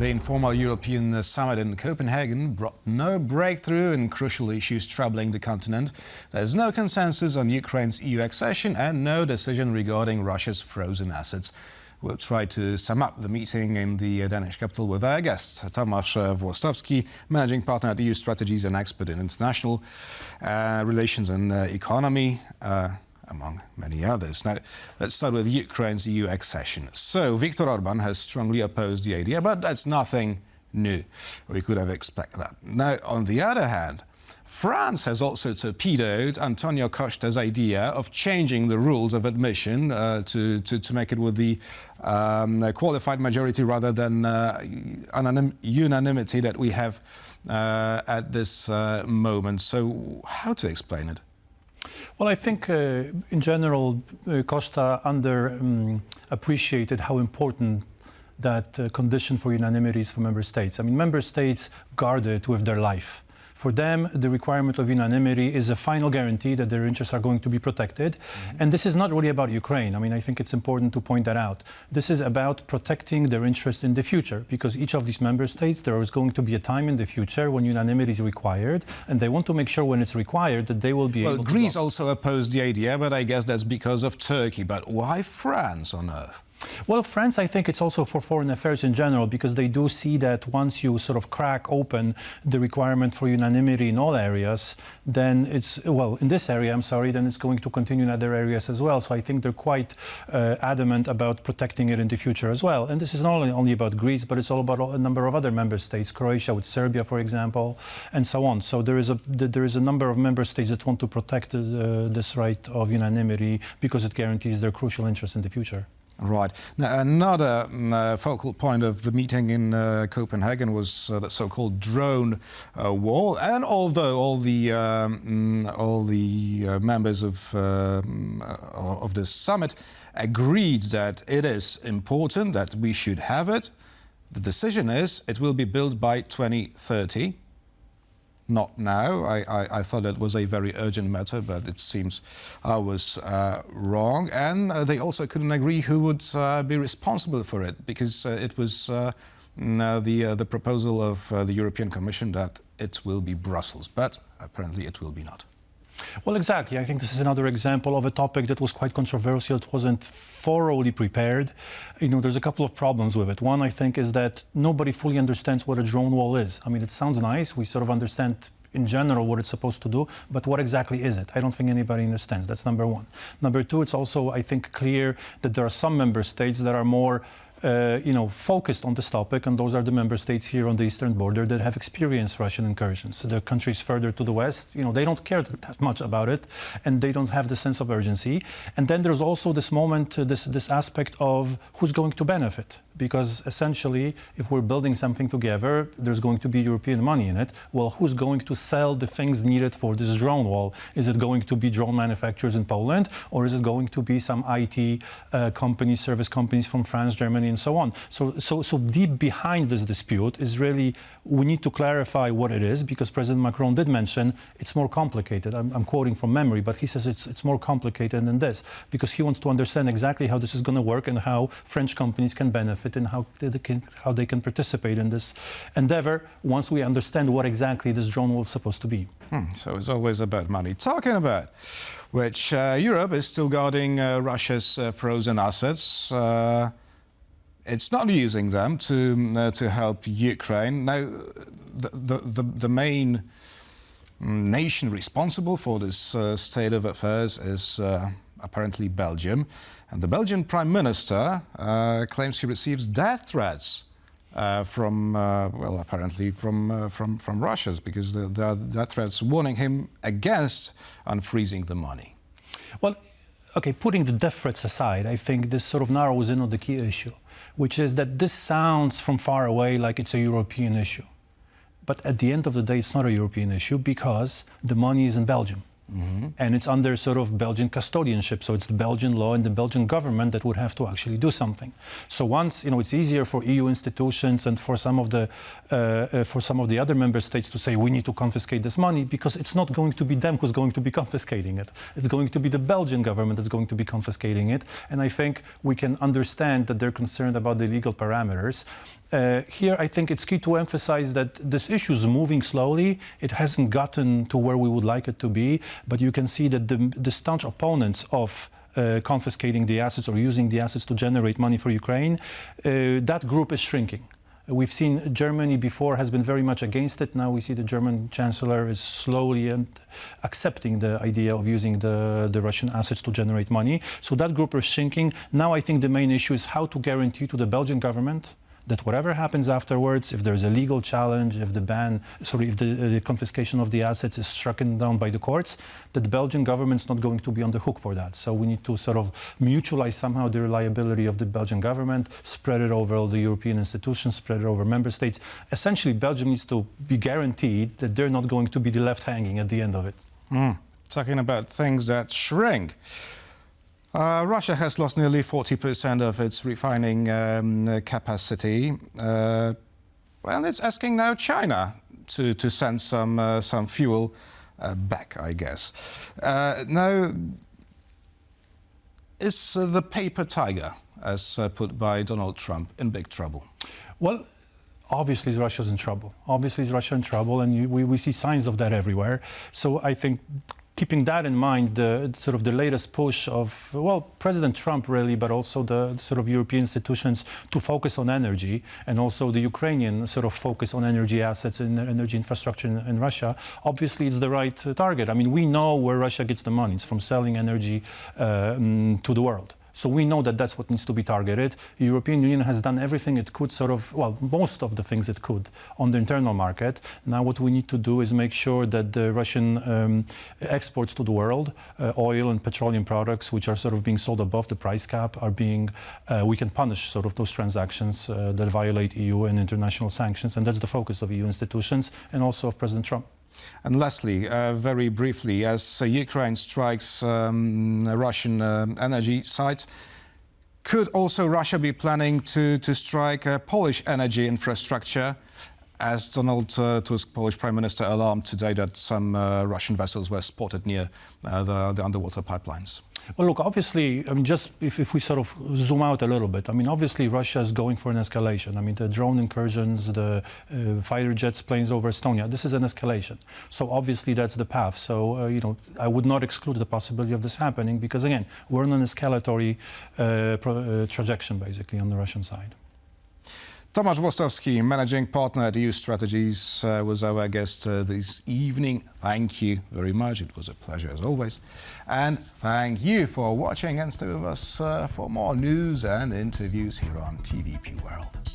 The informal European summit in Copenhagen brought no breakthrough in crucial issues troubling the continent. There's no consensus on Ukraine's EU accession and no decision regarding Russia's frozen assets. We'll try to sum up the meeting in the Danish capital with our guest, Tomasz Włostowski, managing partner at EU Strategies and expert in international relations and economy, among many others. Now, let's start with Ukraine's EU accession. So, Viktor Orban has strongly opposed the idea, but that's nothing new. We could have expected that. Now, on the other hand, France has also torpedoed Antonio Costa's idea of changing the rules of admission to make it with the qualified majority rather than unanimity that we have at this moment. So how to explain it? Well, I think in general, Costa appreciated how important that condition for unanimity is for member states. I mean, member states guard it with their life. For them, the requirement of unanimity is a final guarantee that their interests are going to be protected. And this is not really about Ukraine. I mean, I think it's important to point that out. This is about protecting their interest in the future, because each of these member states, there is going to be a time in the future when unanimity is required, and they want to make sure when it's required that they will be able to... Well, Greece also opposed the idea, but I guess that's because of Turkey. But why France on earth? Well, France, I think it's also for foreign affairs in general, because they do see that once you sort of crack open the requirement for unanimity in all areas, then it's, well, in this area, I'm sorry, then it's going to continue in other areas as well. So I think they're quite adamant about protecting it in the future as well. And this is not only about Greece, but it's all about a number of other member states, Croatia with Serbia, for example, and so on. So there is a number of member states that want to protect this right of unanimity because it guarantees their crucial interests in the future. Right. Now, another focal point of the meeting in Copenhagen was the so-called drone wall. And although all the members of this summit agreed that it is important, that we should have it, the decision is it will be built by 2030. Not now. I thought it was a very urgent matter, but it seems I was wrong. And they also couldn't agree who would be responsible for it, because it was the proposal of the European Commission that it will be Brussels, but apparently it will be not. Well, exactly. I think this is another example of a topic that was quite controversial. It wasn't thoroughly prepared. You know, there's a couple of problems with it. One, I think, is that nobody fully understands what a drone wall is. I mean, it sounds nice. We sort of understand in general what it's supposed to do, but what exactly is it? I don't think anybody understands. That's number one. Number two, it's also, I think, clear that there are some member states that are more focused on this topic, and those are the member states here on the eastern border that have experienced Russian incursions. So the countries further to the west, they don't care that much about it, and they don't have the sense of urgency. And then there's also this moment, this aspect of who's going to benefit. Because essentially, if we're building something together, there's going to be European money in it. Well, who's going to sell the things needed for this drone wall? Is it going to be drone manufacturers in Poland, or is it going to be some IT companies, service companies from France, Germany, and so on? So deep behind this dispute is really, we need to clarify what it is, because President Macron did mention it's more complicated. I'm quoting from memory, but he says it's more complicated than this, because he wants to understand exactly how this is going to work and how French companies can benefit and how they can participate in this endeavor once we understand what exactly this drone wall is supposed to be. So it's always about money. Talking about which, Europe is still guarding Russia's frozen assets. It's not using them to help Ukraine. Now, the main nation responsible for this state of affairs is apparently Belgium. And the Belgian Prime Minister claims he receives death threats from Russia, because there are death threats warning him against unfreezing the money. Well, okay, putting the death threats aside, I think this sort of narrows in on the key issue, which is that this sounds from far away like it's a European issue. But at the end of the day, it's not a European issue, because the money is in Belgium. And it's under sort of Belgian custodianship. So it's the Belgian law and the Belgian government that would have to actually do something. So once, it's easier for EU institutions and for some of the other member states to say, we need to confiscate this money, because it's not going to be them who's going to be confiscating it. It's going to be the Belgian government that's going to be confiscating it. And I think we can understand that they're concerned about the legal parameters. Here, I think it's key to emphasize that this issue is moving slowly. It hasn't gotten to where we would like it to be, but you can see that the staunch opponents of confiscating the assets or using the assets to generate money for Ukraine, that group is shrinking. We've seen Germany before has been very much against it. Now we see the German Chancellor is slowly accepting the idea of using the Russian assets to generate money. So that group is shrinking. Now I think the main issue is how to guarantee to the Belgian government that whatever happens afterwards, if there's a legal challenge, if the confiscation of the assets is struck down by the courts, that the Belgian government's not going to be on the hook for that. So we need to sort of mutualize somehow the reliability of the Belgian government, spread it over all the European institutions, spread it over member states. Essentially, Belgium needs to be guaranteed that they're not going to be the left hanging at the end of it. Talking about things that shrink. Russia has lost nearly 40% of its refining capacity. Well, it's asking now China to send some fuel back, I guess. Now, is the paper tiger, as put by Donald Trump, in big trouble? Well, obviously Russia's in trouble. Obviously is Russia in trouble, and we see signs of that everywhere. So I think keeping that in mind, the latest push of, well, President Trump really, but also the sort of European institutions to focus on energy, and also the Ukrainian sort of focus on energy assets and energy infrastructure in Russia, obviously it's the right target. I mean, we know where Russia gets the money. It's from selling energy to the world. So we know that that's what needs to be targeted. The European Union has done everything it could, most of the things it could on the internal market. Now what we need to do is make sure that the Russian exports to the world, oil and petroleum products, which are sort of being sold above the price cap, are being, we can punish sort of those transactions that violate EU and international sanctions. And that's the focus of EU institutions and also of President Trump. And lastly, very briefly, as Ukraine strikes Russian energy sites, could also Russia be planning to strike Polish energy infrastructure, as Donald Tusk, Polish Prime Minister, alarmed today that some Russian vessels were spotted near the underwater pipelines? Well, look, obviously, I mean, just if we sort of zoom out a little bit, I mean, obviously Russia is going for an escalation. I mean, the drone incursions, the fighter jets, planes over Estonia, this is an escalation. So obviously that's the path. So, I would not exclude the possibility of this happening because, again, we're on an escalatory trajectory, basically, on the Russian side. Tomasz Włostowski, Managing Partner at EU Strategies, was our guest this evening. Thank you very much. It was a pleasure as always. And thank you for watching and stay with us for more news and interviews here on TVP World.